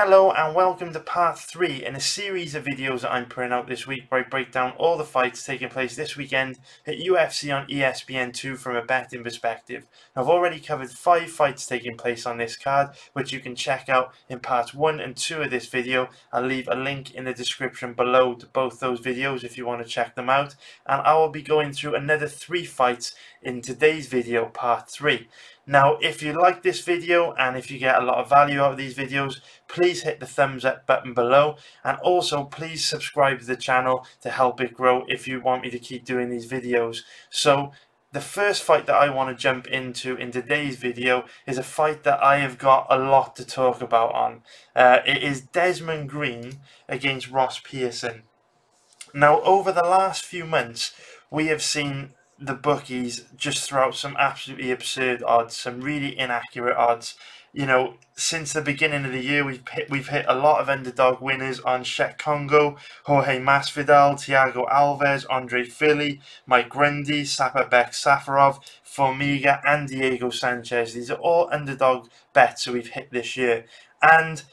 Hello and welcome to part 3 in a series of videos that I'm putting out this week where I break down all the fights taking place this weekend at UFC on ESPN 2 from a betting perspective. I've already covered 5 fights taking place on this card, which you can check out in parts 1 and 2 of this video. I'll leave a link in the description below to both those videos if you want to check them out. And I will be going through another 3 fights in today's video, part 3. Now, if you like this video and if you get a lot of value out of these videos, please hit the thumbs up button below, and also please subscribe to the channel to help it grow if you want me to keep doing these videos. So the first fight that I want to jump into in today's video is a fight that I have got a lot to talk about on. It is Desmond Green against Ross Pearson. Now, over the last few months, we have seen the bookies just throw out some absolutely absurd odds, some really inaccurate odds. You know, since the beginning of the year, we've hit a lot of underdog winners on Shek Congo, Jorge Masvidal, Thiago Alves, Andre Fili, Mike Grundy, Saparbek Safarov, Formiga, and Diego Sanchez. These are all underdog bets that we've hit this year, and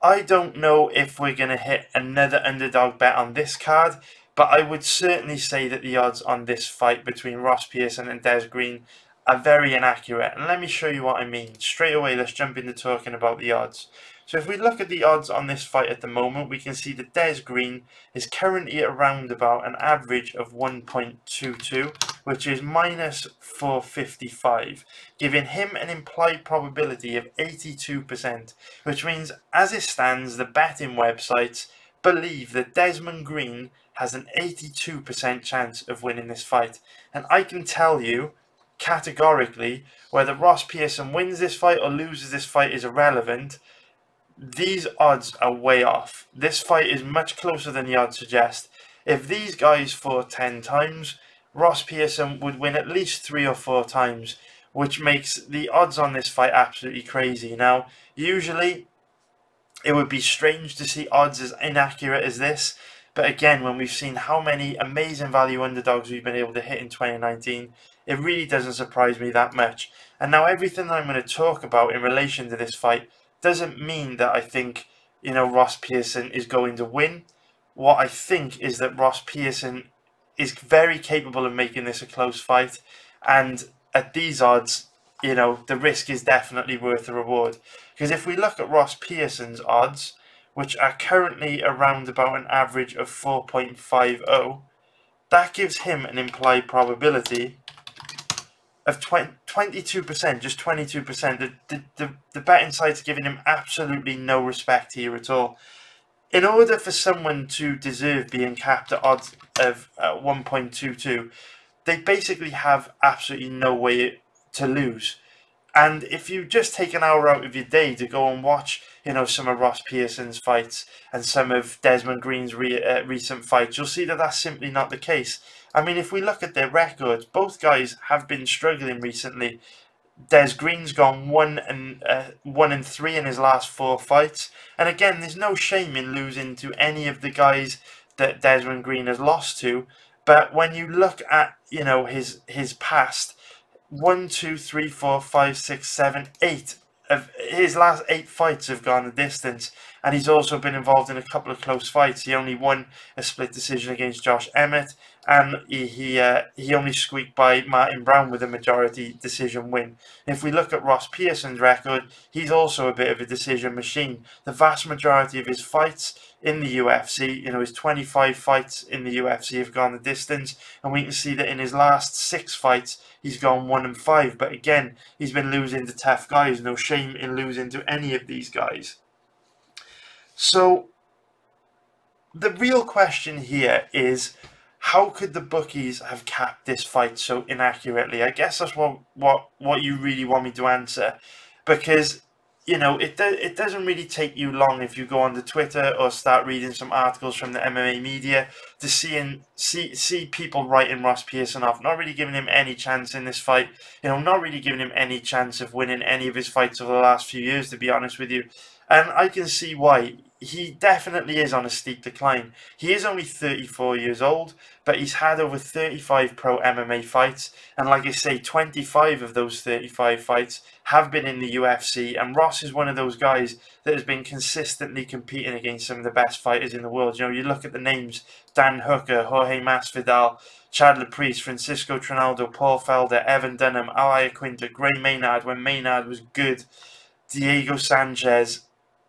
I don't know if we're going to hit another underdog bet on this card, but I would certainly say that the odds on this fight between Ross Pearson and Des Green are very inaccurate. And let me show you what I mean. Straight away, let's jump into talking about the odds. So if we look at the odds on this fight at the moment, we can see that Des Green is currently around about an average of 1.22, which is minus 455, giving him an implied probability of 82%, which means as it stands, the betting websites believe that Desmond Green has an 82% chance of winning this fight. And I can tell you categorically, whether Ross Pearson wins this fight or loses this fight is irrelevant. These odds are way off. This fight is much closer than the odds suggest. If these guys fought 10 times, Ross Pearson would win at least 3 or 4 times, which makes the odds on this fight absolutely crazy. Now, usually it would be strange to see odds as inaccurate as this, but again, when we've seen how many amazing value underdogs we've been able to hit in 2019, it really doesn't surprise me that much. And now everything that I'm going to talk about in relation to this fight doesn't mean that I think, you know, Ross Pearson is going to win. What I think is that Ross Pearson is very capable of making this a close fight, and at these odds, you know, the risk is definitely worth the reward. Because if we look at Ross Pearson's odds, which are currently around about an average of 4.50, that gives him an implied probability of 22%, just 22%. The betting site's giving him absolutely no respect here at all. In order for someone to deserve being capped at odds of 1.22, they basically have absolutely no way to lose. And if you just take an hour out of your day to go and watch, you know, some of Ross Pearson's fights and some of Desmond Green's recent fights, you'll see that that's simply not the case. I mean, if we look at their records, both guys have been struggling recently. Des Green's gone 1-3 in his last 4 fights, and again, there's no shame in losing to any of the guys that Desmond Green has lost to. But when you look at, you know, his past, 1, 2, 3, 4, 5, 6, 7, 8 of his last 8 fights have gone the distance, and he's also been involved in a couple of close fights. He only won a split decision against Josh Emmett, and he only squeaked by Martin Brown with a majority decision win. If we look at Ross Pearson's record, he's also a bit of a decision machine. The vast majority of his fights in the UFC, you know, his 25 fights in the UFC have gone the distance, and we can see that in his last 6 fights, he's gone 1-5. But again, he's been losing to tough guys. No shame in losing to any of these guys. So the real question here is, how could the bookies have capped this fight so inaccurately? I guess that's what you really want me to answer, because, you know, it doesn't really take you long if you go onto Twitter or start reading some articles from the MMA media to see people writing Ross Pearson off, not really giving him any chance in this fight, you know, not really giving him any chance of winning any of his fights over the last few years, to be honest with you. And I can see why. he definitely is on a steep decline. He is only 34 years old, but he's had over 35 pro MMA fights, and like I say, 25 of those 35 fights have been in the UFC, and Ross is one of those guys that has been consistently competing against some of the best fighters in the world. You know, you look at the names: Dan Hooker, Jorge Masvidal, Chad Laprise, Francisco Trinaldo, Paul Felder, Evan Dunham, Al Iaquinta, Gray Maynard when Maynard was good, Diego Sanchez,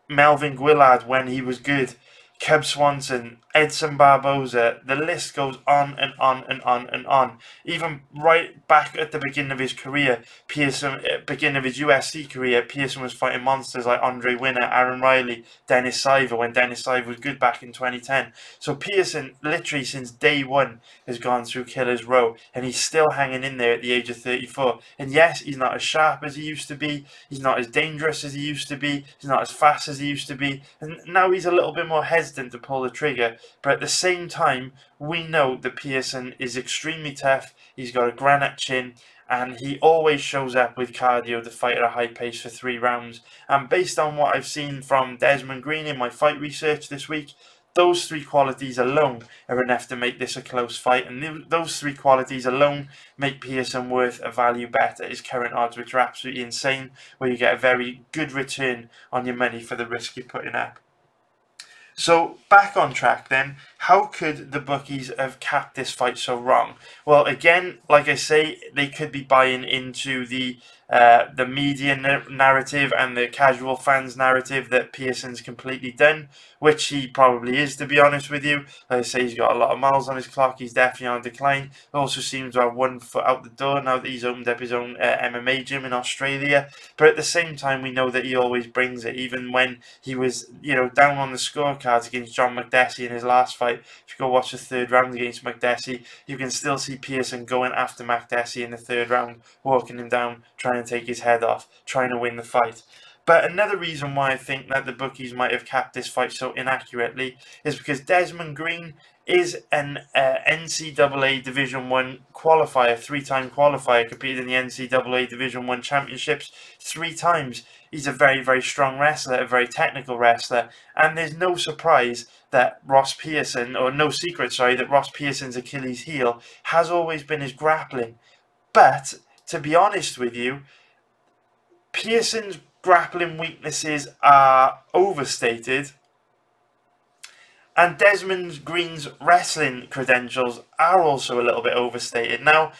Melvin Guillard when he was good, Cub Swanson, Edson Barboza. The list goes on and on and on and on. Even right back at the beginning of his career, beginning of his UFC career, Pearson was fighting monsters like Andre Winner, Aaron Riley, Dennis Siver when Dennis Siver was good back in 2010. So Pearson, literally since day one, has gone through Killer's Row, and he's still hanging in there at the age of 34. And yes, he's not as sharp as he used to be. He's not as dangerous as he used to be. He's not as fast as he used to be. And now he's a little bit more hesitant to pull the trigger. But at the same time, we know that Pearson is extremely tough. He's got a granite chin, and he always shows up with cardio to fight at a high pace for 3 rounds. And based on what I've seen from Desmond Green in my fight research this week, those 3 qualities alone are enough to make this a close fight. And those 3 qualities alone make Pearson worth a value bet at his current odds, which are absolutely insane, where you get a very good return on your money for the risk you're putting up. So back on track then, how could the bookies have capped this fight so wrong? Well, again, like I say, they could be buying into the media narrative and the casual fans narrative that Pearson's completely done, which he probably is, to be honest with you. Like I say, he's got a lot of miles on his clock. He's definitely on decline. He also seems to have 1 foot out the door now that he's opened up his own MMA gym in Australia. But at the same time, we know that he always brings it, even when he was, you know, down on the scorecards against John McDessie in his last fight. If you go watch the 3rd round against McDessie, you can still see Pearson going after McDessie in the 3rd round, walking him down, trying to take his head off, trying to win the fight. But another reason why I think that the bookies might have capped this fight so inaccurately is because Desmond Green is an NCAA Division 1 qualifier, 3-time qualifier, competed in the NCAA Division 1 championships 3 times. He's a very, very strong wrestler, a very technical wrestler, and there's no surprise that Ross Pearson, or no secret, sorry, that Ross Pearson's Achilles heel has always been his grappling. But to be honest with you, Pearson's grappling weaknesses are overstated, and Desmond Green's wrestling credentials are also a little bit overstated. Now,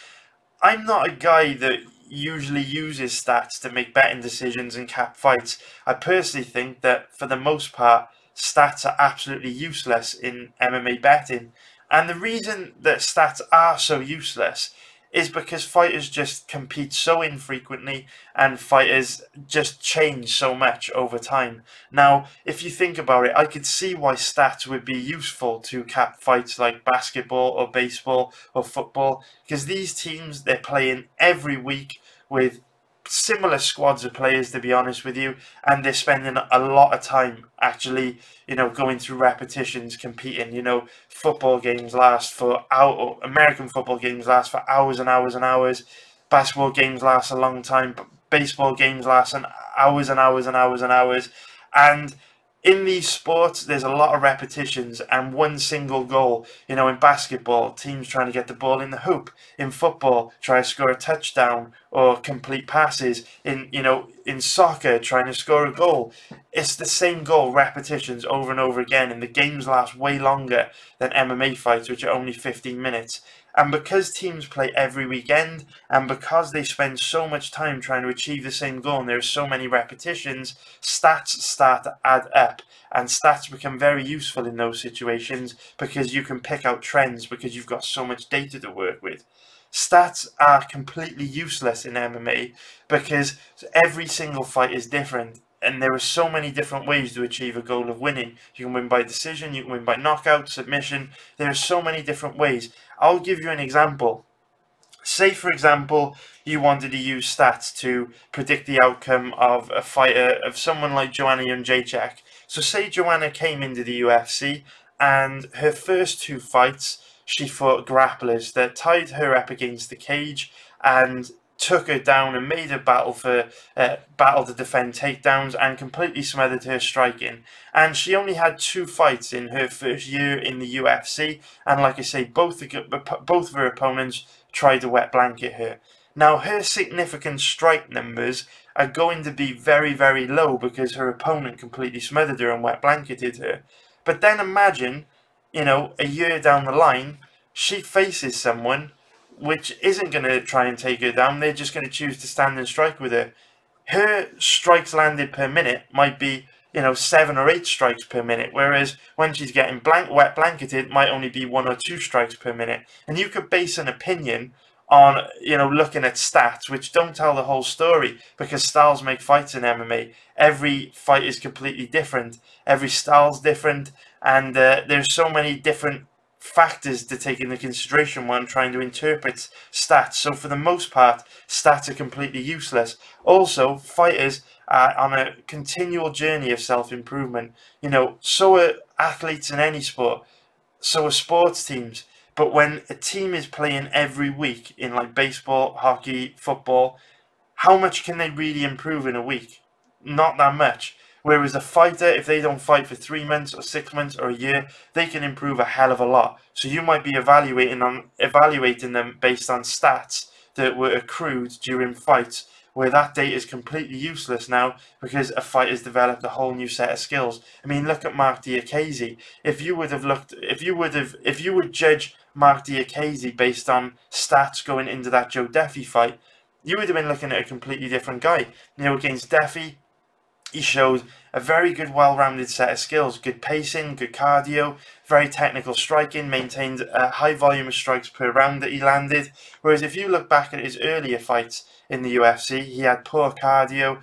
I'm not a guy that usually uses stats to make betting decisions and cap fights. I personally think that for the most part, stats are absolutely useless in MMA betting. And the reason that stats are so useless is because fighters just compete so infrequently, and fighters just change so much over time. Now, if you think about it, I could see why stats would be useful to cap fights like basketball or baseball or football, because these teams, they're playing every week with similar squads of players, to be honest with you, and they're spending a lot of time actually, you know, going through repetitions, competing. You know, football games last for hours, American football games last for hours and hours and hours, basketball games last a long time, baseball games last hours and hours and hours and hours, and in these sports, there's a lot of repetitions and one single goal. You know, in basketball, teams trying to get the ball in the hoop. In football, try to score a touchdown or complete passes. In soccer, trying to score a goal. It's the same goal, repetitions over and over again, and the games last way longer than MMA fights, which are only 15 minutes. And because teams play every weekend, and because they spend so much time trying to achieve the same goal, and there are so many repetitions, stats start to add up. And stats become very useful in those situations because you can pick out trends because you've got so much data to work with. Stats are completely useless in MMA because every single fight is different. And there are so many different ways to achieve a goal of winning. You can win by decision, you can win by knockout, submission. There are so many different ways. I'll give you an example. Say, for example, you wanted to use stats to predict the outcome of a fighter, of someone like Joanna Jędrzejczyk. So say Joanna came into the UFC and her first 2 fights, she fought grapplers that tied her up against the cage, and took her down and made a battle to defend takedowns and completely smothered her striking. And she only had 2 fights in her first year in the UFC, and like I say, both of her opponents tried to wet blanket her. Now, her significant strike numbers are going to be very, very low because her opponent completely smothered her and wet blanketed her. But then imagine, a year down the line, she faces someone which isn't going to try and take her down. They're just going to choose to stand and strike with her. Her strikes landed per minute might be, 7 or 8 strikes per minute, whereas when she's getting wet blanketed, it might only be 1 or 2 strikes per minute. And you could base an opinion on, looking at stats, which don't tell the whole story, because styles make fights in MMA. Every fight is completely different. Every style's different, and there's so many different factors to take into consideration when trying to interpret stats. So for the most part, stats are completely useless. Also, fighters are on a continual journey of self-improvement. So are athletes in any sport. So are sports teams. But when a team is playing every week in like baseball, hockey, football, how much can they really improve in a week? Not that much. Whereas a fighter, if they don't fight for 3 months or 6 months or a year, they can improve a hell of a lot. So you might be evaluating them based on stats that were accrued during fights, where that data is completely useless now because a fighter's developed a whole new set of skills. I mean, look at Mark Diakiese. If you would judge Mark Diakiese based on stats going into that Joe Duffy fight, you would have been looking at a completely different guy. Against Duffy, he showed a very good, well-rounded set of skills. Good pacing, good cardio, very technical striking, maintained a high volume of strikes per round that he landed. Whereas if you look back at his earlier fights in the UFC, he had poor cardio,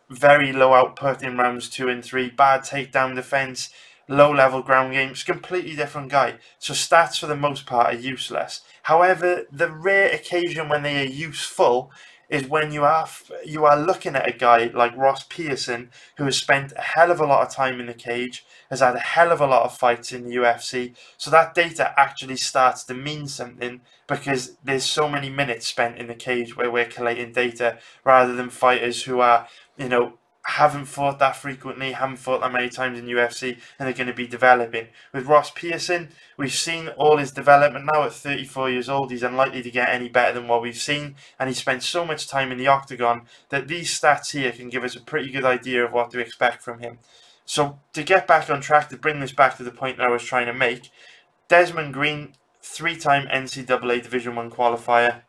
very low output in rounds 2 and 3, bad takedown defense, low-level ground game. It's a completely different guy. So stats, for the most part, are useless. However, the rare occasion when they are useful is when you are looking at a guy like Ross Pearson, who has spent a hell of a lot of time in the cage, has had a hell of a lot of fights in the UFC. So that data actually starts to mean something because there's so many minutes spent in the cage where we're collating data, rather than fighters who are, haven't fought that frequently, haven't fought that many times in UFC, and are going to be developing. With Ross Pearson, we've seen all his development now at 34 years old. He's unlikely to get any better than what we've seen, and he spent so much time in the octagon that these stats here can give us a pretty good idea of what to expect from him. So to get back on track, to bring this back to the point that I was trying to make, Desmond Green, 3-time NCAA Division I qualifier,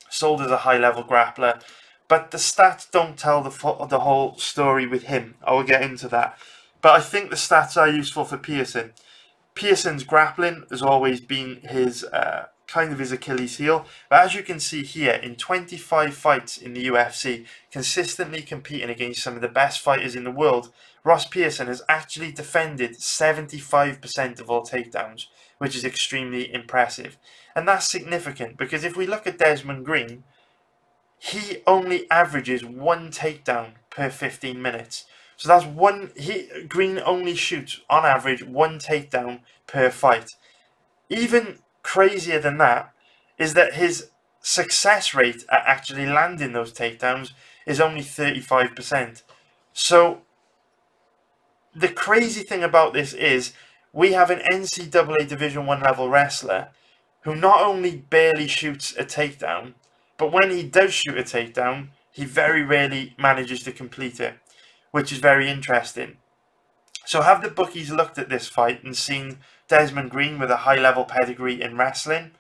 sold as a high-level grappler. But the stats don't tell the whole story with him. I will get into that. But I think the stats are useful for Pearson. Pearson's grappling has always been his kind of his Achilles heel. But as you can see here, in 25 fights in the UFC, consistently competing against some of the best fighters in the world, Ross Pearson has actually defended 75% of all takedowns, which is extremely impressive. And that's significant because if we look at Desmond Green, he only averages 1 takedown per 15 minutes. So that's Green only shoots, on average, 1 takedown per fight. Even crazier than that is that his success rate at actually landing those takedowns is only 35%. So the crazy thing about this is we have an NCAA Division I level wrestler who not only barely shoots a takedown, but when he does shoot a takedown, he very rarely manages to complete it, which is very interesting. So have the bookies looked at this fight and seen Desmond Green with a high-level pedigree in wrestling,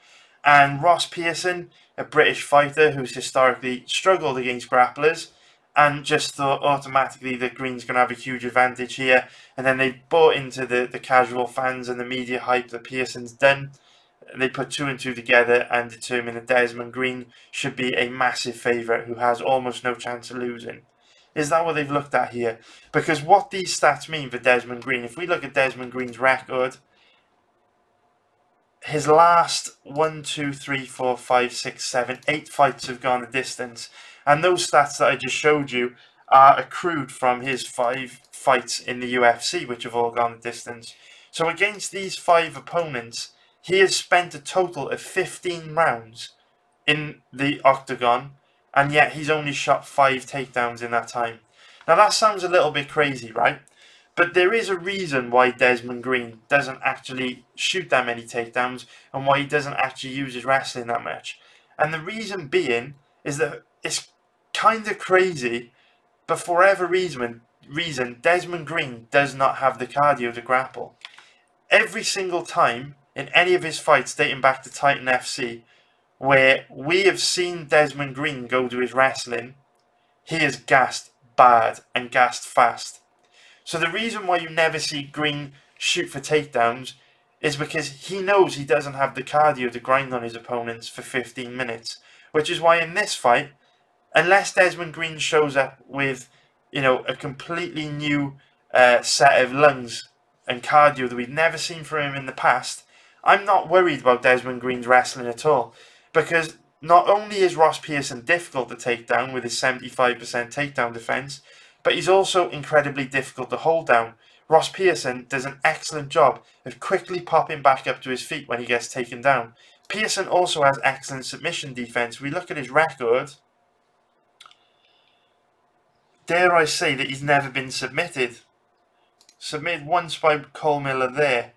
and Ross Pearson, a British fighter who's historically struggled against grapplers, and just thought automatically that Green's going to have a huge advantage here, and then they bought into the casual fans and the media hype that Pearson's done. They put 2 and 2 together and determined that Desmond Green should be a massive favourite who has almost no chance of losing. Is that what they've looked at here? Because what these stats mean for Desmond Green, if we look at Desmond Green's record, his last 1, 2, 3, 4, 5, 6, 7, 8 fights have gone the distance. And those stats that I just showed you are accrued from his 5 fights in the UFC, which have all gone the distance. So against these 5 opponents, he has spent a total of 15 rounds in the octagon, and yet he's only shot 5 takedowns in that time. Now that sounds a little bit crazy, right? But there is a reason why Desmond Green doesn't actually shoot that many takedowns and why he doesn't actually use his wrestling that much. And the reason being is that it's kind of crazy, but for whatever reason, Desmond Green does not have the cardio to grapple. Every single time in any of his fights dating back to Titan FC, where we have seen Desmond Green go to his wrestling, he is gassed bad and gassed fast. So the reason why you never see Green shoot for takedowns is because he knows he doesn't have the cardio to grind on his opponents for 15 minutes. Which is why in this fight, unless Desmond Green shows up with, a completely new set of lungs and cardio that we've never seen from him in the past, I'm not worried about Desmond Green's wrestling at all. Because not only is Ross Pearson difficult to take down with his 75% takedown defense, but he's also incredibly difficult to hold down. Ross Pearson does an excellent job of quickly popping back up to his feet when he gets taken down. Pearson also has excellent submission defense. We look at his record. Dare I say that he's never been submitted. Submitted once by Cole Miller there.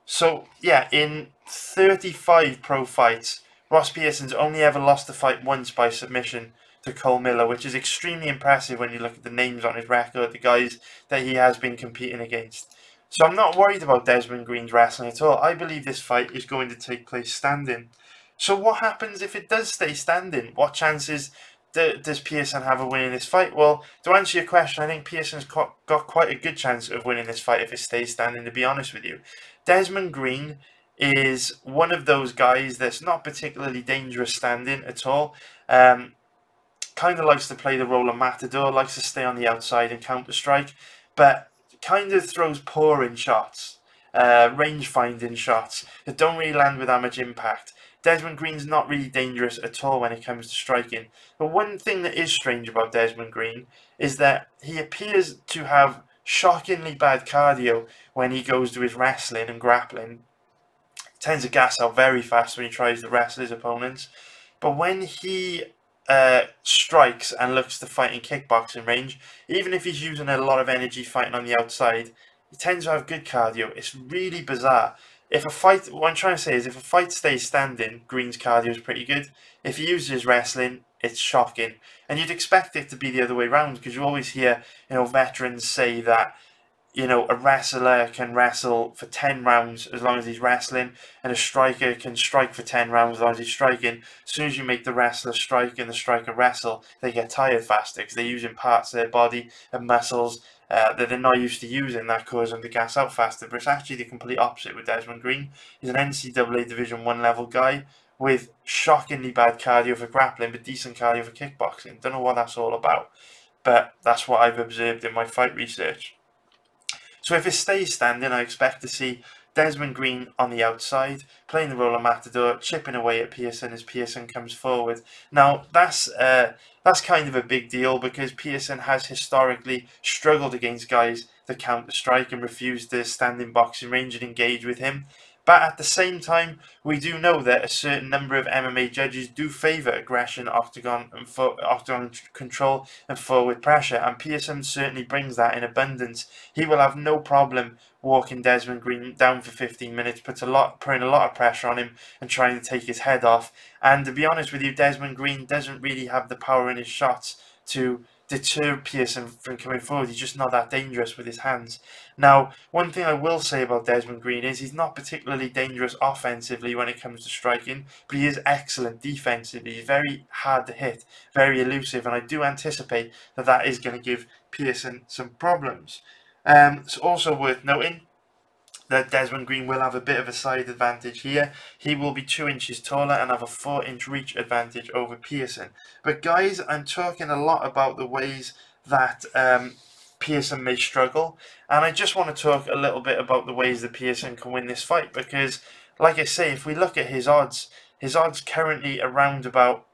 So, yeah, in 35 pro fights, Ross Pearson's only ever lost a fight once by submission to Cole Miller, which is extremely impressive when you look at the names on his record, the guys that he has been competing against. So I'm not worried about Desmond Green's wrestling at all. I believe this fight is going to take place standing. So what happens if it does stay standing? What chances does Pearson have of winning this fight? Well, to answer your question, I think Pearson's got quite a good chance of winning this fight if it stays standing, to be honest with you. Desmond Green is one of those guys that's not particularly dangerous standing at all. Kind of likes to play the role of matador, likes to stay on the outside and counter-strike, but kind of throws poor in shots, range-finding shots that don't really land with that much impact. Desmond Green's not really dangerous at all when it comes to striking. But one thing that is strange about Desmond Green is that he appears to have shockingly bad cardio when he goes to his wrestling and grappling. He tends to gas out very fast when he tries to wrestle his opponents. But when he strikes and looks to fight in kickboxing range, even if he's using a lot of energy fighting on the outside, he tends to have good cardio. It's really bizarre. What I'm trying to say is, if a fight stays standing, Green's cardio is pretty good. If he uses wrestling, it's shocking. And you'd expect it to be the other way around, because you always hear, veterans say that, a wrestler can wrestle for 10 rounds as long as he's wrestling, and a striker can strike for 10 rounds as long as he's striking. As soon as you make the wrestler strike and the striker wrestle, they get tired faster because they're using parts of their body and muscles that they're not used to using, that cause them to gas out faster. But it's actually the complete opposite with Desmond Green. He's an NCAA Division 1 level guy with shockingly bad cardio for grappling but decent cardio for kickboxing. Don't know what that's all about, but that's what I've observed in my fight research. So if it stays standing, I expect to see Desmond Green on the outside, playing the role of matador, chipping away at Pearson as Pearson comes forward. Now, that's kind of a big deal, because Pearson has historically struggled against guys that counter-strike and refuse to stand in boxing range and engage with him. But at the same time, we do know that a certain number of MMA judges do favour aggression, octagon control and forward pressure, and Pearson certainly brings that in abundance. He will have no problem walking Desmond Green down for 15 minutes, putting a lot of pressure on him and trying to take his head off. And to be honest with you, Desmond Green doesn't really have the power in his shots to deter Pearson from coming forward. He's just not that dangerous with his hands. Now, one thing I will say about Desmond Green is he's not particularly dangerous offensively when it comes to striking, but he is excellent defensively. He's very hard to hit, very elusive, and I do anticipate that that is going to give Pearson some problems. It's also worth noting that Desmond Green will have a bit of a side advantage here. He will be 2 inches taller and have a 4-inch reach advantage over Pearson. But guys, I'm talking a lot about the ways that Pearson may struggle, and I just want to talk a little bit about the ways that Pearson can win this fight, because like I say, if we look at his odds currently around about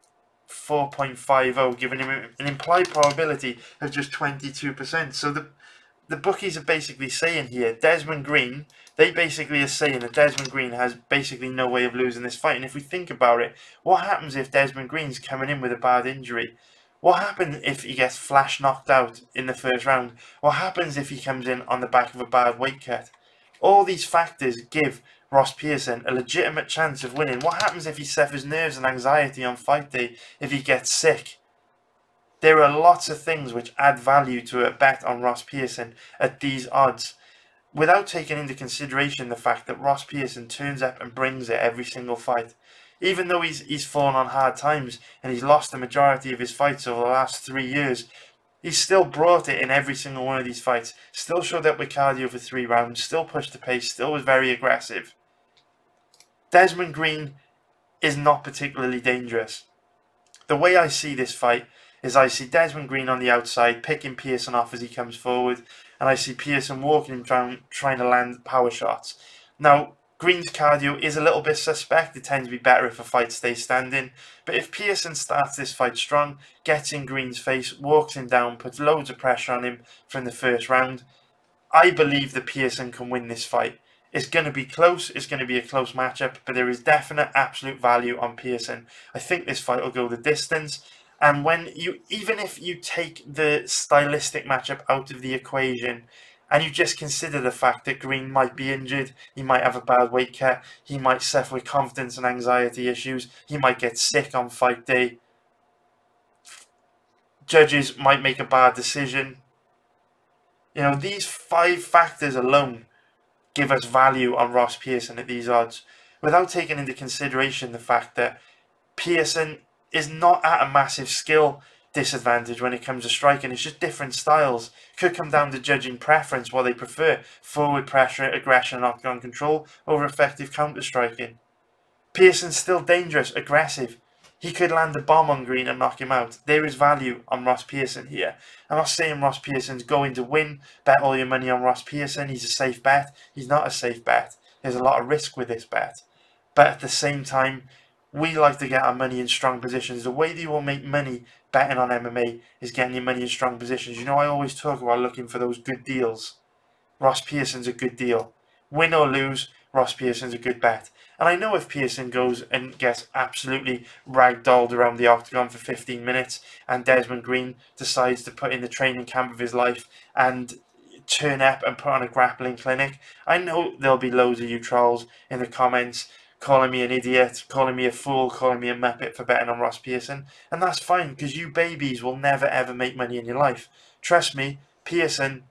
4.50, giving him an implied probability of just 22%. So the bookies are basically saying here, Desmond Green, they basically are saying that Desmond Green has basically no way of losing this fight. And if we think about it, what happens if Desmond Green's coming in with a bad injury? What happens if he gets flash knocked out in the first round? What happens if he comes in on the back of a bad weight cut? All these factors give Ross Pearson a legitimate chance of winning. What happens if he suffers nerves and anxiety on fight day, if he gets sick? There are lots of things which add value to a bet on Ross Pearson at these odds, without taking into consideration the fact that Ross Pearson turns up and brings it every single fight. Even though he's fallen on hard times and he's lost the majority of his fights over the last 3 years, he's still brought it in every single one of these fights, still showed up with cardio for 3 rounds, still pushed the pace, still was very aggressive. Desmond Green is not particularly dangerous. The way I see this fight is I see Desmond Green on the outside picking Pearson off as he comes forward, and I see Pearson walking him down trying to land power shots. Now, Green's cardio is a little bit suspect. It tends to be better if a fight stays standing. But if Pearson starts this fight strong, gets in Green's face, walks him down, puts loads of pressure on him from the first round, I believe that Pearson can win this fight. It's going to be close. It's going to be a close matchup, but there is definite absolute value on Pearson. I think this fight will go the distance. And even if you take the stylistic matchup out of the equation, and you just consider the fact that Green might be injured, he might have a bad weight cut, he might suffer with confidence and anxiety issues, he might get sick on fight day, judges might make a bad decision. You know, these 5 factors alone give us value on Ross Pearson at these odds, without taking into consideration the fact that Pearson is not at a massive skill disadvantage when it comes to striking. It's just different styles. Could come down to judging preference, what they prefer: forward pressure, aggression and octagon control over effective counter striking. Pearson's still dangerous, aggressive. He could land a bomb on Green and knock him out. There is value on Ross Pearson here. I'm not saying Ross Pearson's going to win. Bet all your money on Ross Pearson. He's a safe bet. He's not a safe bet. There's a lot of risk with this bet. But at the same time, we like to get our money in strong positions. The way that you will make money betting on MMA is getting your money in strong positions. You know, I always talk about looking for those good deals. Ross Pearson's a good deal. Win or lose, Ross Pearson's a good bet. And I know if Pearson goes and gets absolutely ragdolled around the octagon for 15 minutes and Desmond Green decides to put in the training camp of his life and turn up and put on a grappling clinic, I know there'll be loads of you trolls in the comments calling me an idiot, calling me a fool, calling me a muppet for betting on Ross Pearson. And that's fine, because you babies will never ever make money in your life. Trust me, Pearson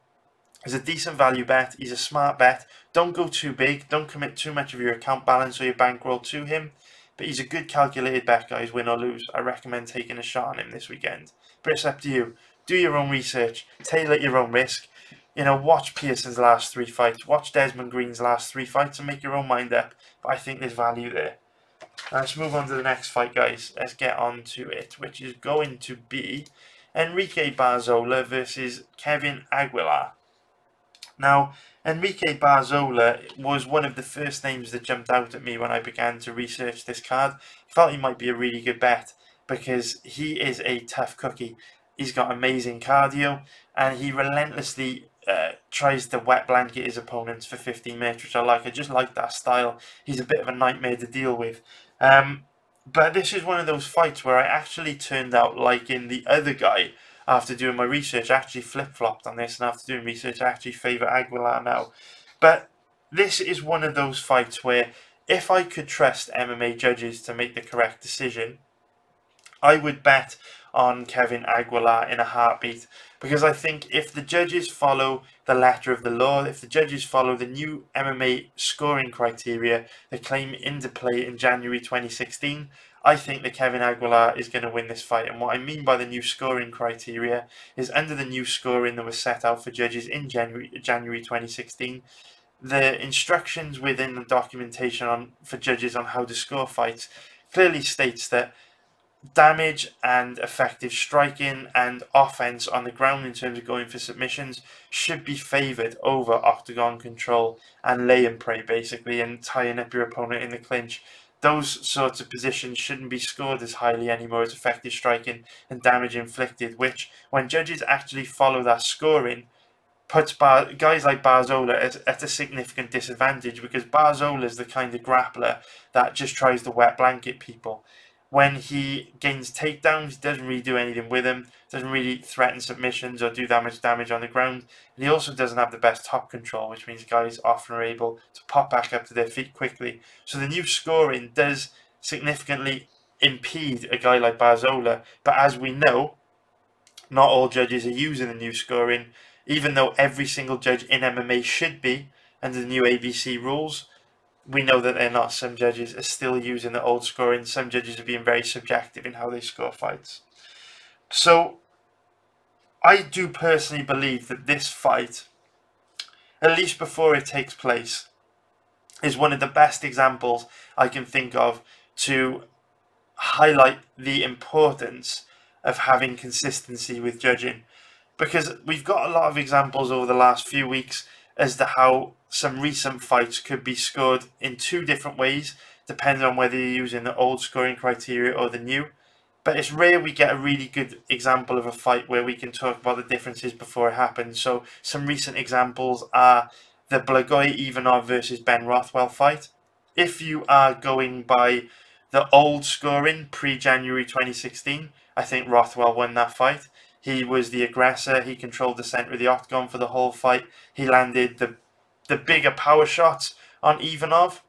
is a decent value bet. He's a smart bet. Don't go too big. Don't commit too much of your account balance or your bankroll to him. But he's a good calculated bet, guys, win or lose. I recommend taking a shot on him this weekend. But it's up to you. Do your own research. Tailor your own risk. You know, watch Pearson's last 3 fights. Watch Desmond Green's last 3 fights and make your own mind up. But I think there's value there. Let's move on to the next fight, guys. Let's get on to it, which is going to be Enrique Barzola versus Kevin Aguilar. Now, Enrique Barzola was one of the first names that jumped out at me when I began to research this card. Felt he might be a really good bet because he is a tough cookie. He's got amazing cardio and he relentlessly tries to wet blanket his opponents for 15 minutes, which I like. I just like that style. He's a bit of a nightmare to deal with. But this is one of those fights where I actually turned out liking the other guy. After doing my research, I actually flip-flopped on this, and after doing research, I actually favour Aguilar now. But this is one of those fights where if I could trust MMA judges to make the correct decision, I would bet on Kevin Aguilar in a heartbeat, because I think if the judges follow the letter of the law, if the judges follow the new MMA scoring criteria that came into play in January 2016, I think that Kevin Aguilar is going to win this fight. And what I mean by the new scoring criteria is under the new scoring that was set out for judges in January 2016, the instructions within the documentation for judges on how to score fights clearly states that damage and effective striking and offense on the ground in terms of going for submissions should be favoured over octagon control and lay and pray, basically, and tying up your opponent in the clinch. Those sorts of positions shouldn't be scored as highly anymore as effective striking and damage inflicted, which when judges actually follow that scoring, puts guys like Barzola at a significant disadvantage, because Barzola is the kind of grappler that just tries to wet blanket people. When he gains takedowns, he doesn't really do anything with them, doesn't really threaten submissions or do that much damage on the ground. And he also doesn't have the best top control, which means guys often are able to pop back up to their feet quickly. So the new scoring does significantly impede a guy like Barzola. But as we know, not all judges are using the new scoring, even though every single judge in MMA should be under the new ABC rules. We know that they're not. Some judges are still using the old scoring. Some judges are being very subjective in how they score fights. So I do personally believe that this fight, at least before it takes place, is one of the best examples I can think of to highlight the importance of having consistency with judging. Because we've got a lot of examples over the last few weeks as to how some recent fights could be scored in two different ways, depending on whether you're using the old scoring criteria or the new. But it's rare we get a really good example of a fight where we can talk about the differences before it happens. So some recent examples are the Blagoy-Ivanov versus Ben Rothwell fight. If you are going by the old scoring pre-January 2016, I think Rothwell won that fight. He was the aggressor. He controlled the center of the octagon for the whole fight. He landed the bigger power shots on Ivanov.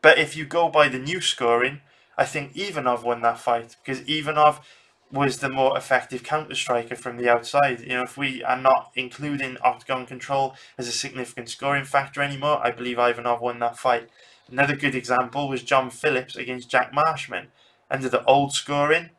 But if you go by the new scoring, I think Ivanov won that fight, because Ivanov was the more effective counter striker from the outside. You know, if we are not including octagon control as a significant scoring factor anymore, I believe Ivanov won that fight. Another good example was John Phillips against Jack Marshman. Under the old scoring,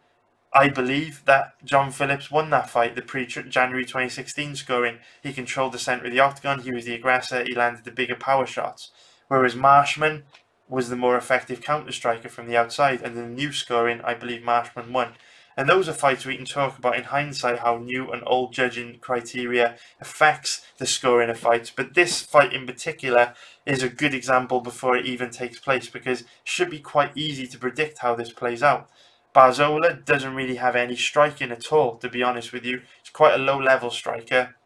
I believe that John Phillips won that fight, the pre-January 2016 scoring. He controlled the center of the octagon, he was the aggressor, he landed the bigger power shots. Whereas Marshman was the more effective counter-striker from the outside, and in the new scoring, I believe Marshman won. And those are fights we can talk about in hindsight, how new and old judging criteria affects the scoring of fights. But this fight in particular is a good example before it even takes place, because it should be quite easy to predict how this plays out. Barzola doesn't really have any striking at all, to be honest with you. He's quite a low-level striker.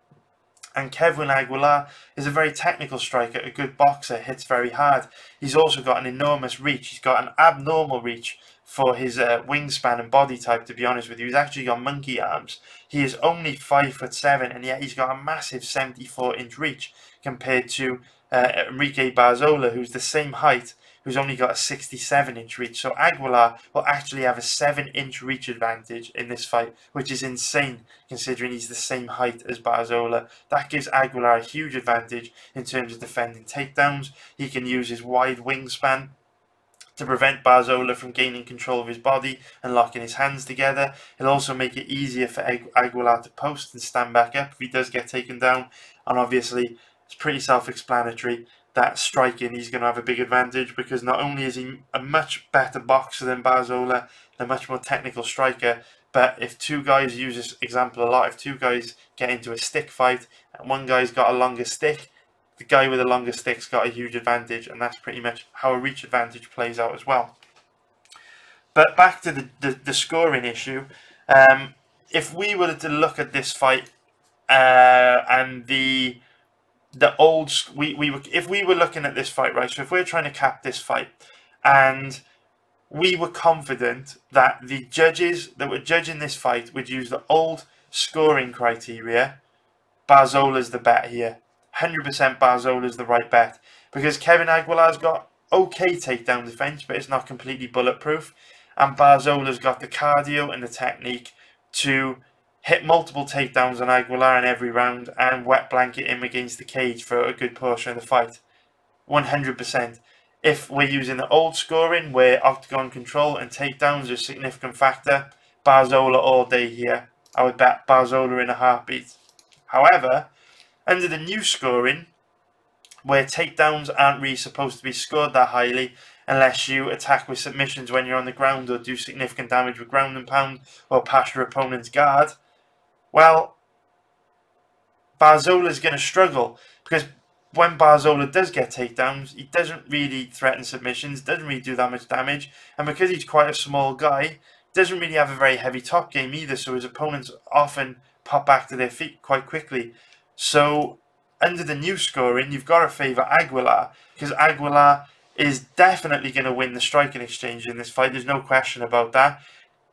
And Kevin Aguilar is a very technical striker, a good boxer, hits very hard. He's also got an enormous reach. He's got an abnormal reach for his wingspan and body type, to be honest with you. He's actually got monkey arms. He is only 5'7", and yet he's got a massive 74-inch reach compared to Enrique Barzola, who's the same height, who's only got a 67-inch reach. So Aguilar will actually have a 7-inch reach advantage in this fight, which is insane considering he's the same height as Barzola. That gives Aguilar a huge advantage in terms of defending takedowns. He can use his wide wingspan to prevent Barzola from gaining control of his body and locking his hands together. It'll also make it easier for Aguilar to post and stand back up if he does get taken down. And obviously, it's pretty self-explanatory that striking, he's going to have a big advantage, because not only is he a much better boxer than Barzola, a much more technical striker, but if two guys, use this example a lot, if two guys get into a stick fight and one guy's got a longer stick, the guy with the longer stick's got a huge advantage, and that's pretty much how a reach advantage plays out as well. But back to the scoring issue, if we were to look at this fight and if we were looking at this fight, right, so if we're trying to cap this fight and we were confident that the judges that were judging this fight would use the old scoring criteria, Barzola's the bet here. 100% Barzola's the right bet, because Kevin Aguilar's got okay takedown defense, but it's not completely bulletproof, and Barzola's got the cardio and the technique to hit multiple takedowns on Aguilar in every round and wet blanket him against the cage for a good portion of the fight. 100%. If we're using the old scoring where octagon control and takedowns are a significant factor, Barzola all day here. I would bet Barzola in a heartbeat. However, under the new scoring, where takedowns aren't really supposed to be scored that highly unless you attack with submissions when you're on the ground or do significant damage with ground and pound or pass your opponent's guard, well, Barzola's going to struggle, because when Barzola does get takedowns, he doesn't really threaten submissions, doesn't really do that much damage, and because he's quite a small guy, doesn't really have a very heavy top game either, so his opponents often pop back to their feet quite quickly. So under the new scoring, you've got to favour Aguilar, because Aguilar is definitely going to win the striking exchange in this fight. There's no question about that.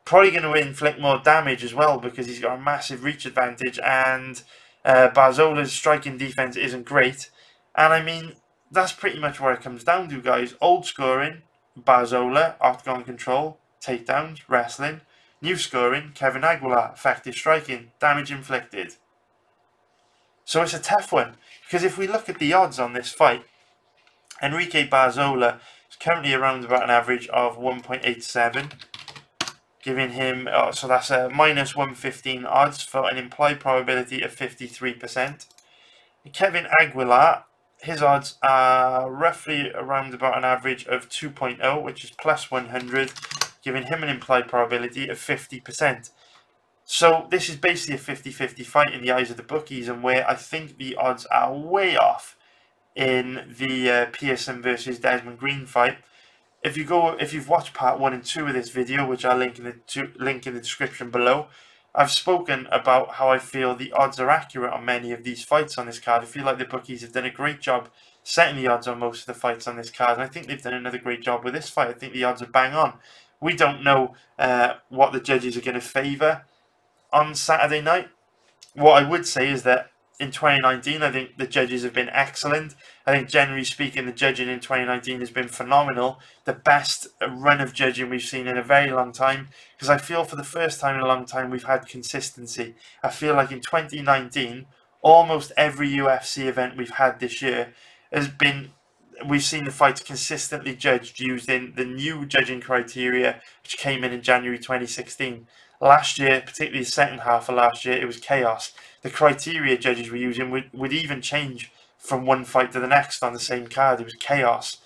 Probably going to inflict more damage as well, because he's got a massive reach advantage, and Barzola's striking defense isn't great. And I mean, that's pretty much where it comes down to, guys. Old scoring, Barzola, octagon control, takedowns, wrestling. New scoring, Kevin Aguilar, effective striking, damage inflicted. So it's a tough one, because if we look at the odds on this fight, Enrique Barzola is currently around about an average of 1.87, giving him, so that's a minus 115 odds for an implied probability of 53%. Kevin Aguilar, his odds are roughly around about an average of 2.0, which is plus 100, giving him an implied probability of 50%. So this is basically a 50-50 fight in the eyes of the bookies, and where I think the odds are way off in the Pearson versus Desmond Green fight. If you've watched part 1 and 2 of this video, which I'll link in the description below, I've spoken about how I feel the odds are accurate on many of these fights on this card. I feel like the bookies have done a great job setting the odds on most of the fights on this card, and I think they've done another great job with this fight. I think the odds are bang on. We don't know what the judges are going to favour on Saturday night. What I would say is that in 2019, I think the judges have been excellent. I think generally speaking, the judging in 2019 has been phenomenal. The best run of judging we've seen in a very long time, because I feel for the first time in a long time we've had consistency. I feel like in 2019, almost every UFC event we've had this year has been, we've seen the fights consistently judged using the new judging criteria which came in January 2016. Last year, particularly the second half of last year, it was chaos. The criteria judges were using would even change from one fight to the next on the same card. It was chaos.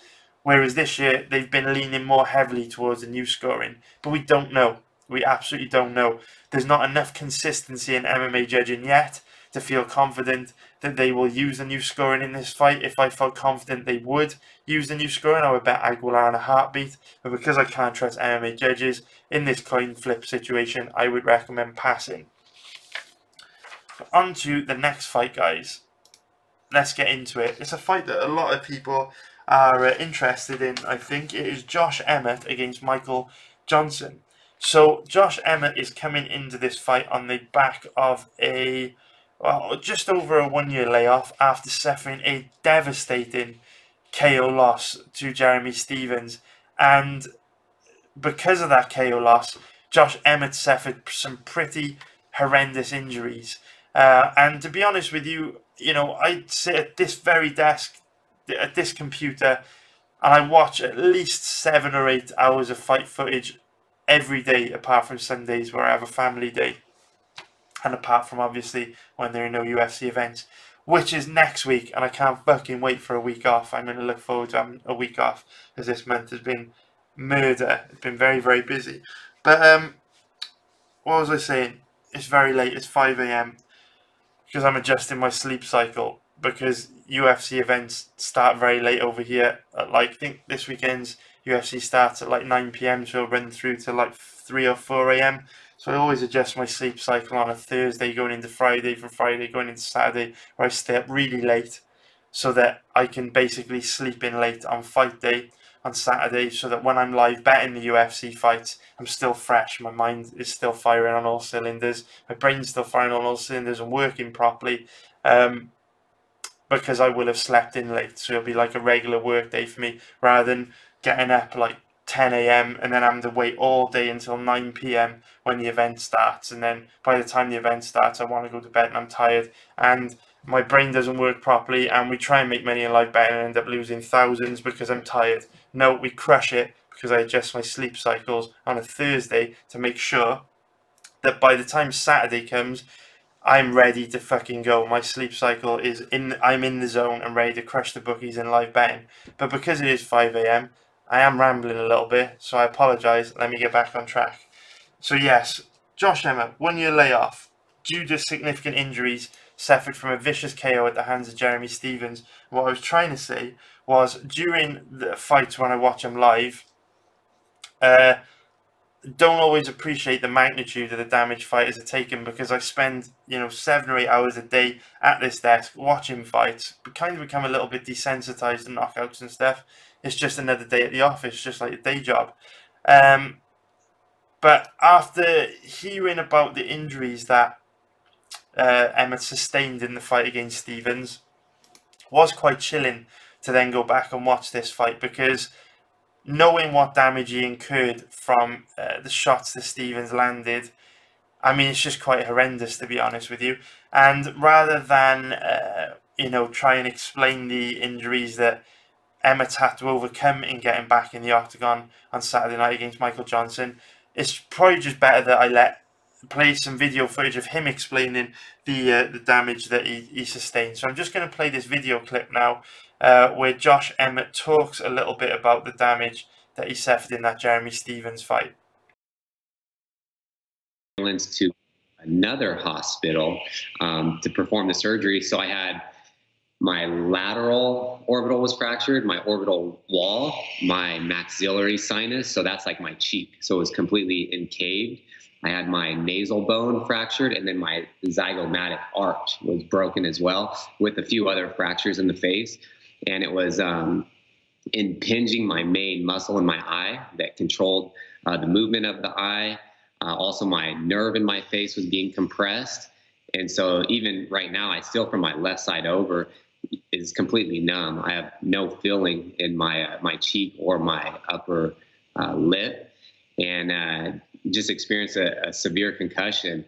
Whereas this year, they've been leaning more heavily towards the new scoring. But we don't know. We absolutely don't know. There's not enough consistency in MMA judging yet to feel confident that they will use the new scoring in this fight. If I felt confident they would use the new scoring, I would bet Aguilar in a heartbeat. But because I can't trust MMA judges in this coin flip situation, I would recommend passing. On to the next fight, guys. Let's get into it. It's a fight that a lot of people are interested in, I think. It is Josh Emmett against Michael Johnson. So Josh Emmett is coming into this fight on the back of a just over a 1-year layoff after suffering a devastating KO loss to Jeremy Stephens. And because of that KO loss, Josh Emmett suffered some pretty horrendous injuries. And to be honest with you, I sit at this very desk, at this computer, and I watch at least 7 or 8 hours of fight footage every day, apart from Sundays where I have a family day. And apart from, obviously, when there are no UFC events, which is next week, and I can't fucking wait for a week off. I'm going to look forward to having a week off, as this month has been murder. It's been very, very busy. But, what was I saying? It's very late. It's 5 AM. Because I'm adjusting my sleep cycle, because UFC events start very late over here. I think this weekend's UFC starts at like 9 PM, so it'll run through to like 3 or 4 AM. So I always adjust my sleep cycle on a Thursday going into Friday, from Friday going into Saturday, where I stay up really late so that I can basically sleep in late on fight day on Saturday, so that when I'm live betting the UFC fights, I'm still fresh. My mind is still firing on all cylinders. My brain's still firing on all cylinders and working properly, because I will have slept in late. So it'll be like a regular work day for me, rather than getting up like 10 AM and then having to wait all day until 9 PM when the event starts. And then by the time the event starts, I want to go to bed and I'm tired, and my brain doesn't work properly, and we try and make money in live betting and end up losing thousands because I'm tired. No, we crush it because I adjust my sleep cycles on a Thursday to make sure that by the time Saturday comes, I'm ready to fucking go. My sleep cycle is I'm in the zone and ready to crush the bookies in live betting. But because it is 5 AM, I am rambling a little bit, so I apologise. Let me get back on track. So yes, Josh Emmett, 1-year layoff due to significant injuries suffered from a vicious KO at the hands of Jeremy Stephens. What I was trying to say was, during the fights when I watch him live, don't always appreciate the magnitude of the damage fighters are taking, because I spend 7 or 8 hours a day at this desk watching fights, but kind of become a little bit desensitized to knockouts and stuff. It's just another day at the office, just like a day job. But after hearing about the injuries that Emmett sustained in the fight against Stevens, was quite chilling to then go back and watch this fight, because knowing what damage he incurred from the shots that Stevens landed, I mean, it's just quite horrendous, to be honest with you. And rather than try and explain the injuries that Emmett had to overcome in getting back in the octagon on Saturday night against Michael Johnson, it's probably just better that I play some video footage of him explaining the damage that he sustained. So I'm just going to play this video clip now, where Josh Emmett talks a little bit about the damage that he suffered in that Jeremy Stevens fight. To another hospital to perform the surgery. So I had my lateral orbital was fractured, my orbital wall, my maxillary sinus, so that's like my cheek, so it was completely encaved. I had my nasal bone fractured, and then my zygomatic arch was broken as well, with a few other fractures in the face. And it was impinging my main muscle in my eye that controlled the movement of the eye. Also, my nerve in my face was being compressed. And so even right now, I still, from my left side over, is completely numb. I have no feeling in my cheek or my upper lip, and just experienced a severe concussion.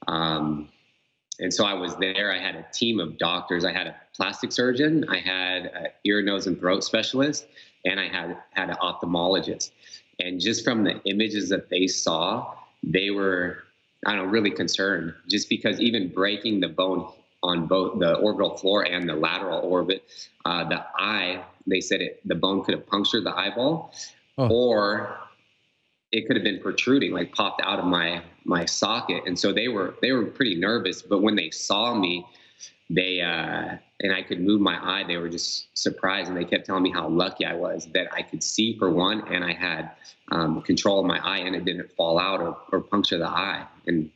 And so I was there. I had a team of doctors. I had a plastic surgeon. I had an ear, nose, and throat specialist, and I had an ophthalmologist. And just from the images that they saw, they were, really concerned, just because even breaking the bone on both the orbital floor and the lateral orbit, the eye, they said the bone could have punctured the eyeball, or it could have been protruding, like popped out of my socket. And so they were pretty nervous. But when they saw me, they and I could move my eye, they were just surprised, and they kept telling me how lucky I was that I could see, for one, and I had control of my eye, and it didn't fall out or puncture the eye. And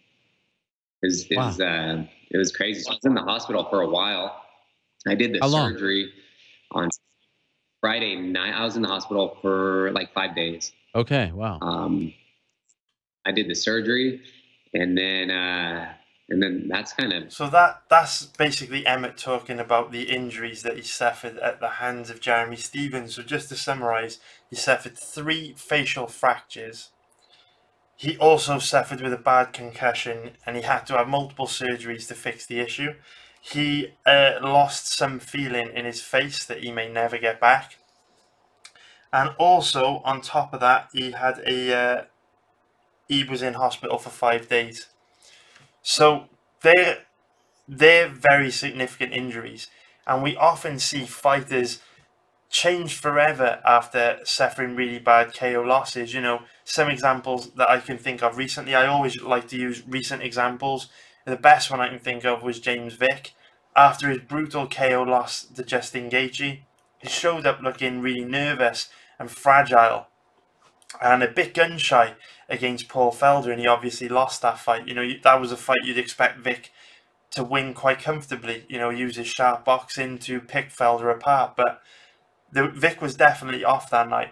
it was crazy. So I was in the hospital for a while. I did the surgery on Friday night. I was in the hospital for like 5 days. Okay. Wow. I did the surgery, and then that's kind of... So that's basically Emmett talking about the injuries that he suffered at the hands of Jeremy Stevens. So just to summarize, he suffered 3 facial fractures. He also suffered with a bad concussion, and he had to have multiple surgeries to fix the issue. He lost some feeling in his face that he may never get back. And also, on top of that, he had he was in hospital for 5 days. So they're very significant injuries, and we often see fighters change forever after suffering really bad KO losses. Some examples that I can think of recently, I always like to use recent examples. The best one I can think of was James Vick. After his brutal KO loss to Justin Gaethje, he showed up looking really nervous and fragile, and a bit gun shy against Paul Felder, and he obviously lost that fight. That was a fight you'd expect Vick to win quite comfortably, use his sharp boxing to pick Felder apart, but Vick was definitely off that night.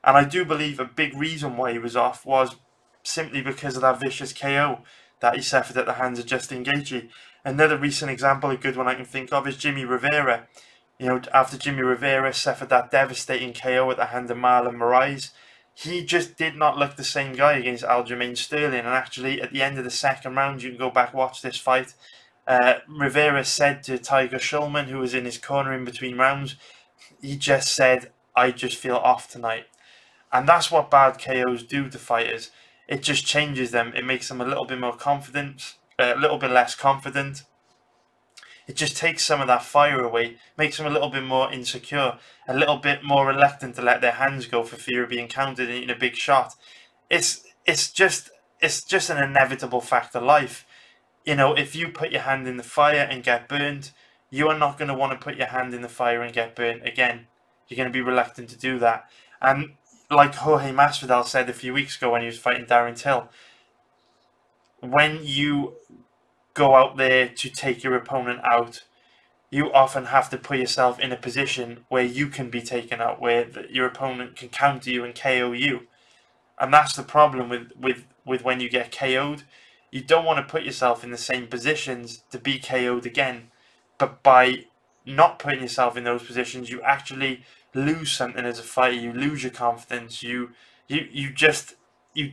And I do believe a big reason why he was off was simply because of that vicious KO that he suffered at the hands of Justin Gaethje. Another recent example, a good one I can think of, is Jimmy Rivera. After Jimmy Rivera suffered that devastating KO at the hand of Marlon Moraes, he just did not look the same guy against Aljamain Sterling. And actually, at the end of the second round, you can go back watch this fight, Rivera said to Tiger Schulman, who was in his corner in between rounds, he just said, "I just feel off tonight." And that's what bad KOs do to fighters. It just changes them. It makes them a little bit more confident, a little bit less confident. It just takes some of that fire away, makes them a little bit more insecure, a little bit more reluctant to let their hands go for fear of being countered and eating a big shot. It's just an inevitable fact of life. If you put your hand in the fire and get burned, you are not going to want to put your hand in the fire and get burnt again. You're going to be reluctant to do that. And like Jorge Masvidal said a few weeks ago when he was fighting Darren Till, when you go out there to take your opponent out, you often have to put yourself in a position where you can be taken out, where your opponent can counter you and KO you. And that's the problem with when you get KO'd. You don't want to put yourself in the same positions to be KO'd again. But by not putting yourself in those positions, you actually lose something as a fighter. You lose your confidence. You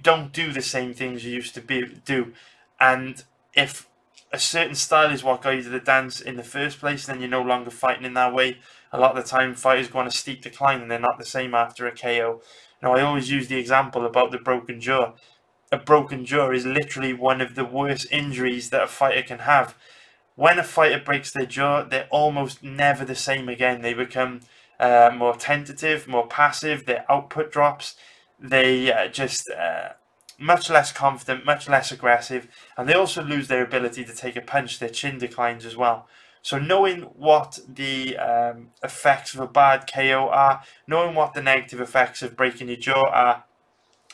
don't do the same things you used to do. And if a certain style is what got you to the dance in the first place, then you're no longer fighting in that way. A lot of the time, fighters go on a steep decline and they're not the same after a KO. Now, I always use the example about the broken jaw. A broken jaw is literally one of the worst injuries that a fighter can have. When a fighter breaks their jaw, they're almost never the same again. They become more tentative, more passive, their output drops. They just much less confident, much less aggressive, and they also lose their ability to take a punch. Their chin declines as well. So knowing what the effects of a bad KO are, knowing what the negative effects of breaking your jaw are,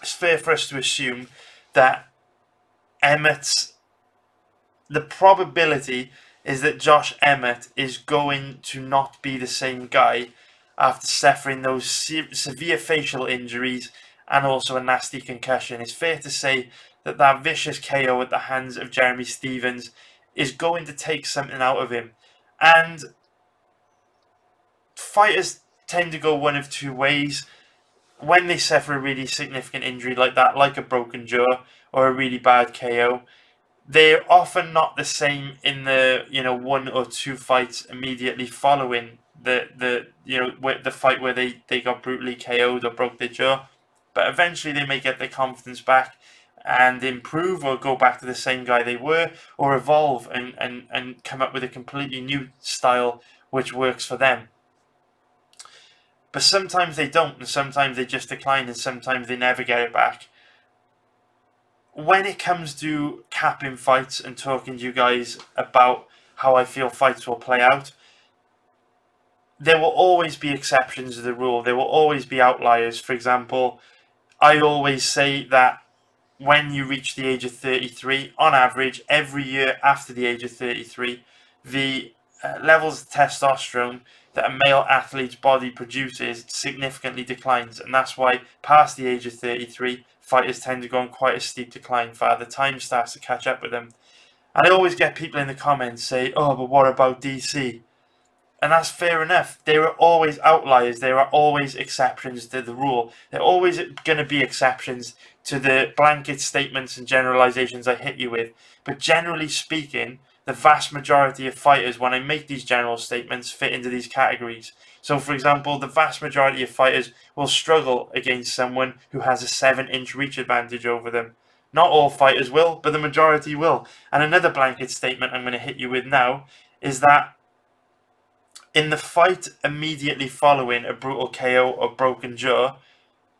it's fair for us to assume that the probability is that Josh Emmett is going to not be the same guy after suffering those severe facial injuries and also a nasty concussion. It's fair to say that that vicious KO at the hands of Jeremy Stephens is going to take something out of him. And fighters tend to go one of two ways. When they suffer a really significant injury like that, like a broken jaw or a really bad KO, they're often not the same in the 1 or 2 fights immediately following the fight where they got brutally KO'd or broke their jaw. But eventually they may get their confidence back and improve, or go back to the same guy they were, or evolve and come up with a completely new style which works for them. But sometimes they don't, and sometimes they just decline, and sometimes they never get it back. When it comes to capping fights and talking to you guys about how I feel fights will play out, there will always be exceptions to the rule. There will always be outliers. For example, I always say that when you reach the age of 33, on average, every year after the age of 33, the levels of testosterone that a male athlete's body produces significantly declines. And that's why past the age of 33, fighters tend to go on quite a steep decline. The time starts to catch up with them. And I always get people in the comments say, oh, but what about DC? And that's fair enough. There are always outliers. There are always exceptions to the rule. There are always going to be exceptions to the blanket statements and generalizations I hit you with. But generally speaking, the vast majority of fighters, when I make these general statements, fit into these categories. So, for example, the vast majority of fighters will struggle against someone who has a 7-inch reach advantage over them. Not all fighters will, but the majority will. And another blanket statement I'm going to hit you with now is that in the fight immediately following a brutal KO or broken jaw,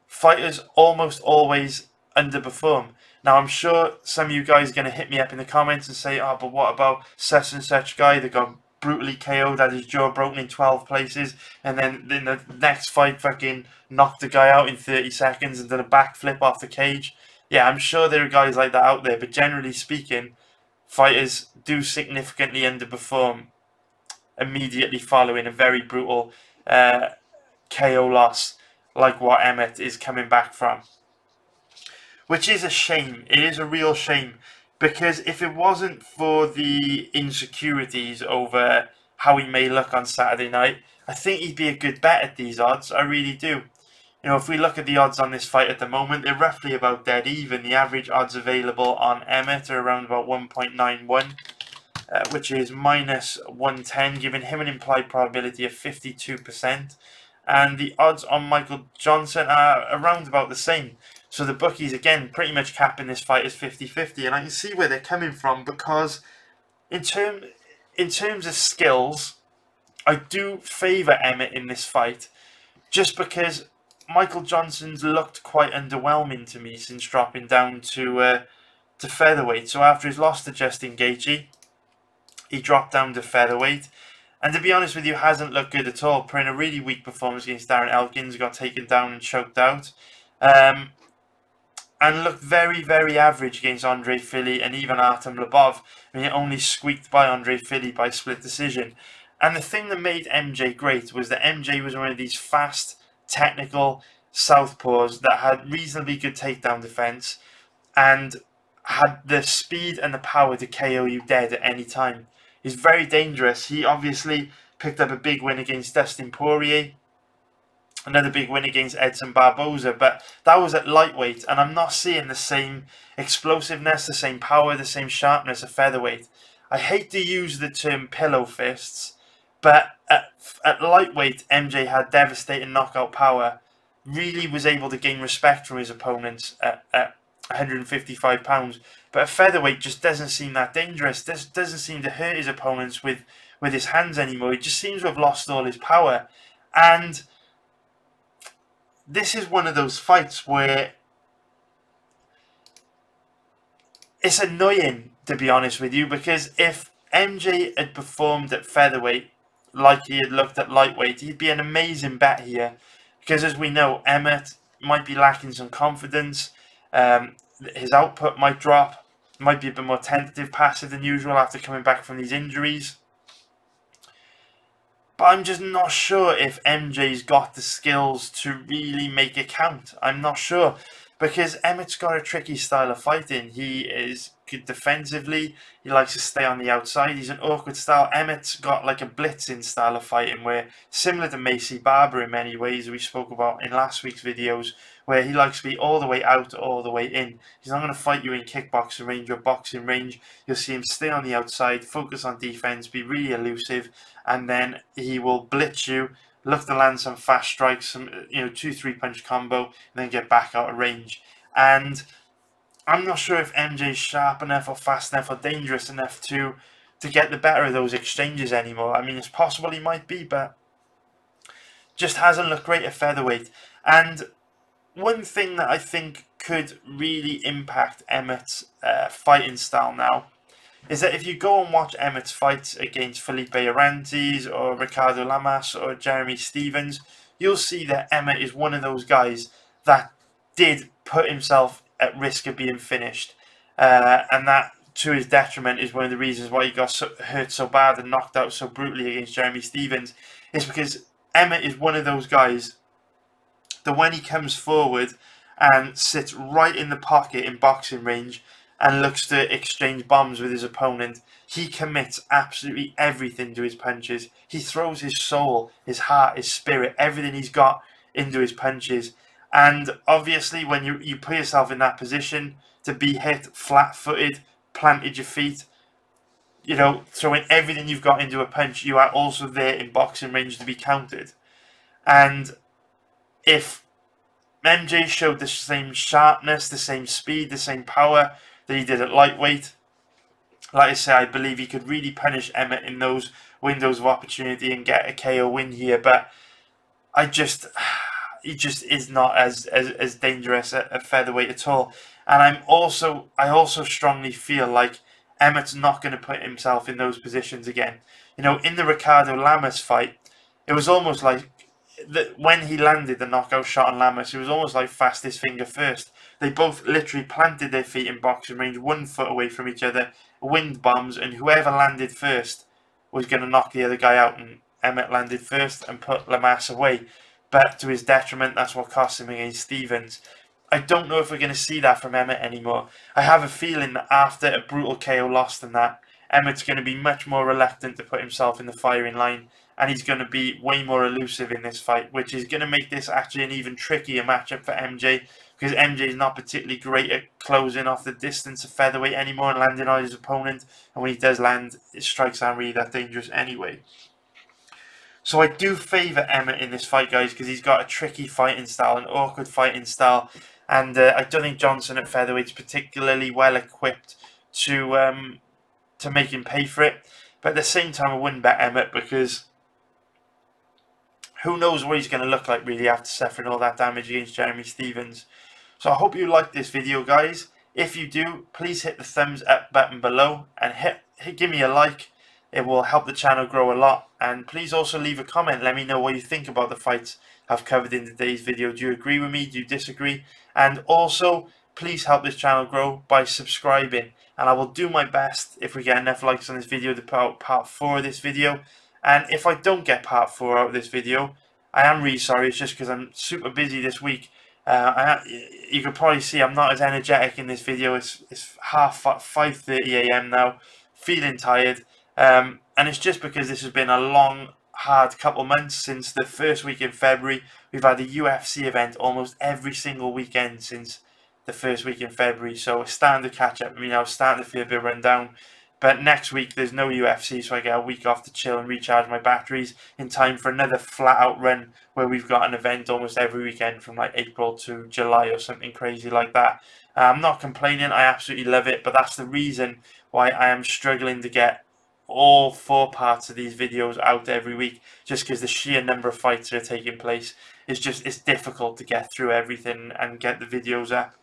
fighters almost always underperform. Now, I'm sure some of you guys are going to hit me up in the comments and say, oh, but what about such and such guy that got brutally KO'd, had his jaw broken in 12 places, and then in the next fight fucking knocked the guy out in 30 seconds and did a backflip off the cage. Yeah, I'm sure there are guys like that out there, but generally speaking, fighters do significantly underperform immediately following a very brutal KO loss like what Emmett is coming back from. Which is a shame. It is a real shame, because if it wasn't for the insecurities over how he may look on Saturday night, I think he'd be a good bet at these odds. I really do. If we look at the odds on this fight at the moment, they're roughly about dead even. The average odds available on Emmett are around about 1.91. Which is minus 110, giving him an implied probability of 52%. And the odds on Michael Johnson are around about the same. So the bookies, again, pretty much capping this fight as 50-50. And I can see where they're coming from, because in terms of skills, I do favour Emmett in this fight, just because Michael Johnson's looked quite underwhelming to me since dropping down to featherweight. So after his loss to Justin Gaethje, he dropped down to featherweight, And to be honest with you, hasn't looked good at all. Put in a really weak performance against Darren Elkins, got taken down and choked out. And looked very, very average against Andre Fili and even Artem Lobov. I mean, it only squeaked by Andre Fili by split decision. And the thing that made MJ great was that MJ was one of these fast, technical southpaws that had reasonably good takedown defense and had the speed and the power to KO you dead at any time. He's very dangerous. He obviously picked up a big win against Dustin Poirier, another big win against Edson Barboza, but that was at lightweight, and I'm not seeing the same explosiveness, the same power, the same sharpness of featherweight. I hate to use the term pillow fists, but at lightweight, MJ had devastating knockout power, really was able to gain respect from his opponents at 155 pounds, but at featherweight just doesn't seem that dangerous. Doesn't seem to hurt his opponents with his hands anymore. He just seems to have lost all his power, and this is one of those fights where it's annoying, to be honest with you, because if MJ had performed at featherweight like he had looked at lightweight, he'd be an amazing bet here, because as we know, Emmett might be lacking some confidence. His output might drop, might be a bit more tentative, passive than usual after coming back from these injuries. But I'm just not sure if MJ's got the skills to really make it count. I'm not sure, because Emmett's got a tricky style of fighting. He is good defensively. He likes to stay on the outside. He's an awkward style. Emmett's got like a blitzing style of fighting, where similar to Macy Barber in many ways, we spoke about in last week's videos, where he likes to be all the way out, all the way in. He's not going to fight you in kickboxing range or boxing range. You'll see him stay on the outside, focus on defense, be really elusive, and then he will blitz you, look to land some fast strikes, some 2-3 punch combo, and then get back out of range. And I'm not sure if MJ's sharp enough or fast enough or dangerous enough to get the better of those exchanges anymore. I mean, it's possible he might be, but just hasn't looked great at featherweight. And one thing that I think could really impact Emmett's fighting style now is that if you go and watch Emmett's fights against Felipe Arantes or Ricardo Lamas or Jeremy Stephens, you'll see that Emmett is one of those guys that did put himself at risk of being finished. And that, to his detriment, is one of the reasons why he got hurt so bad and knocked out so brutally against Jeremy Stephens, is because Emmett is one of those guys that when he comes forward and sits right in the pocket in boxing range and looks to exchange bombs with his opponent, he commits absolutely everything to his punches. He throws his soul, his heart, his spirit, everything he's got into his punches. And obviously when you put yourself in that position to be hit flat-footed, planted your feet, throwing everything you've got into a punch, you are also there in boxing range to be countered. And if MJ showed the same sharpness, the same speed, the same power that he did at lightweight, like I say, I believe he could really punish Emmett in those windows of opportunity and get a KO win here. But he just is not as dangerous at featherweight at all. And I also strongly feel like Emmett's not going to put himself in those positions again. In the Ricardo Lamas fight, it was almost like when he landed the knockout shot on Lamas, it was almost like fastest finger first. They both literally planted their feet in boxing range, 1 foot away from each other, wind bombs, and whoever landed first was going to knock the other guy out. And Emmett landed first and put Lamas away. But to his detriment, that's what cost him against Stephens. I don't know if we're going to see that from Emmett anymore. I have a feeling that after a brutal KO loss than that, Emmett's going to be much more reluctant to put himself in the firing line, and he's going to be way more elusive in this fight, which is going to make this actually an even trickier matchup for MJ, because MJ is not particularly great at closing off the distance of featherweight anymore and landing on his opponent, and when he does land, his strikes aren't really that dangerous anyway. So I do favour Emmett in this fight, guys, because he's got a tricky fighting style, an awkward fighting style, and I don't think Johnson at featherweight is particularly well equipped to make him pay for it. But at the same time, I wouldn't bet Emmett, because who knows what he's going to look like really after suffering all that damage against Jeremy Stephens. So I hope you liked this video, guys. If you do, please hit the thumbs up button below and give me a like. It will help the channel grow a lot. And please also leave a comment. Let me know what you think about the fights I've covered in today's video. Do you agree with me? Do you disagree? And also, please help this channel grow by subscribing. And I will do my best, if we get enough likes on this video, to put out part 4 of this video. And if I don't get part 4 out of this video, I am really sorry. It's just because I'm super busy this week. You can probably see I'm not as energetic in this video. It's 5:30 a.m. now, feeling tired. And it's just because this has been a long, hard couple months since the first week in February. We've had a UFC event almost every single weekend since the first week in February. So it's starting to catch up. I mean, I was starting to feel a bit run down. But next week there's no UFC, so I get a week off to chill and recharge my batteries in time for another flat-out run where we've got an event almost every weekend from like April to July or something crazy like that. I'm not complaining, I absolutely love it, but that's the reason why I am struggling to get all 4 parts of these videos out every week, just because the sheer number of fights that are taking place is just, it's difficult to get through everything and get the videos up.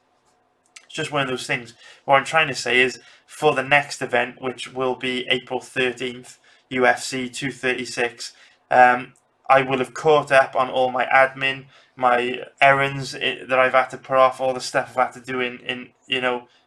It's just one of those things. What I'm trying to say is, for the next event, which will be April 13th, UFC 236, I will have caught up on all my admin, my errands that I've had to put off, all the stuff I've had to do in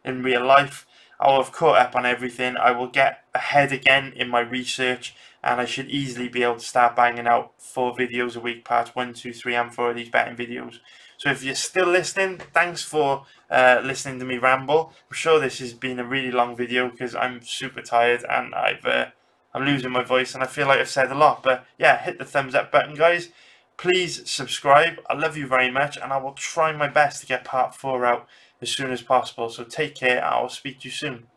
real life. I will have caught up on everything. I will get ahead again in my research, and I should easily be able to start banging out 4 videos a week, parts 1, 2, 3, and 4 of these betting videos. So if you're still listening, thanks for listening to me ramble. I'm sure this has been a really long video because I'm super tired and I'm losing my voice and I feel like I've said a lot. But yeah, hit the thumbs up button, guys. Please subscribe. I love you very much, and I will try my best to get part 4 out as soon as possible. So take care. I will speak to you soon.